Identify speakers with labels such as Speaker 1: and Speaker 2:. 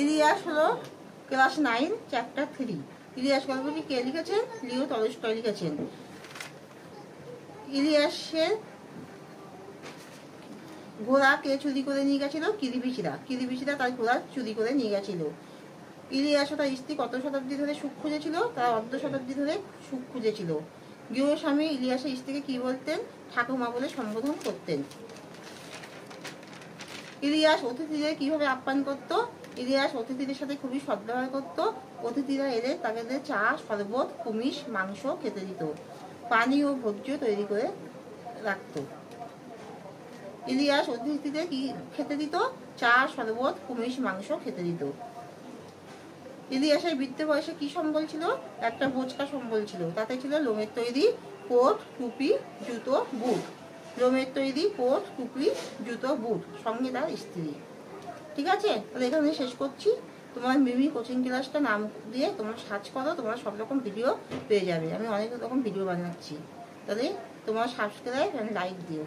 Speaker 1: ইলিয়াস হলো class 9 chapter 3। Ilias গল্পটি কে লিখেছেন? লিও টলস্টয় লিখেছেন। ইলিয়াসের ঘোড়া কে চুরি করে নিয়ে গেছিল? কিলিবিশিরা। কিলিবিশিরা তার ঘোড়া চুরি করে নিয়ে গেছিল। ইলিয়াস ও তার স্ত্রী কত শতাব্দী ধরে সুখ খুঁজেছিল? তারা অর্ধ শতাব্দী ধরে সুখ খুঁজেছিল। গৃহস্বামী ইলিয়াসের স্ত্রীকে কি বলতেন? ঠাকুমা বলে সম্বোধন করতেন। ইলিয়াস অতিথিদের কিভাবে আপ্যায়ন করত? ইলিয়াস অতিথিদের সাথে খুবই সদ্ব্যবহার করত। অতিথিরা এলে তাদের চা, শরবত, কুমিশ, মাংস খেতে দিত। পানি ও ভোজ্য তৈরি করে রাখত। ইলিয়াস অতিথিদের কি খেতে দিত? চা, শরবত, কুমিশ, মাংস খেতে দিত। ইলিয়াসের বৃদ্ধ বয়সে কি সম্বল ছিল? একটা বোচকা সম্বল ছিল। তাতে ছিল লোমের তৈরি কোট, টুপি, জুতো, বুট। লোমের তৈরি কোট, টুপি, জুতো, বুট, সঙ্গে তার স্ত্রী। ঠিক আছে, তাহলে এখানে শেষ করছি। তোমার মিমি কোচিং ক্লাসটা নাম দিয়ে তোমরা সার্চ করো, তোমরা সব রকম ভিডিও পেয়ে যাবে। আমি অনেক রকম ভিডিও বানাচ্ছি। তাহলে তোমার সাবস্ক্রাইব এন্ড লাইক দিও।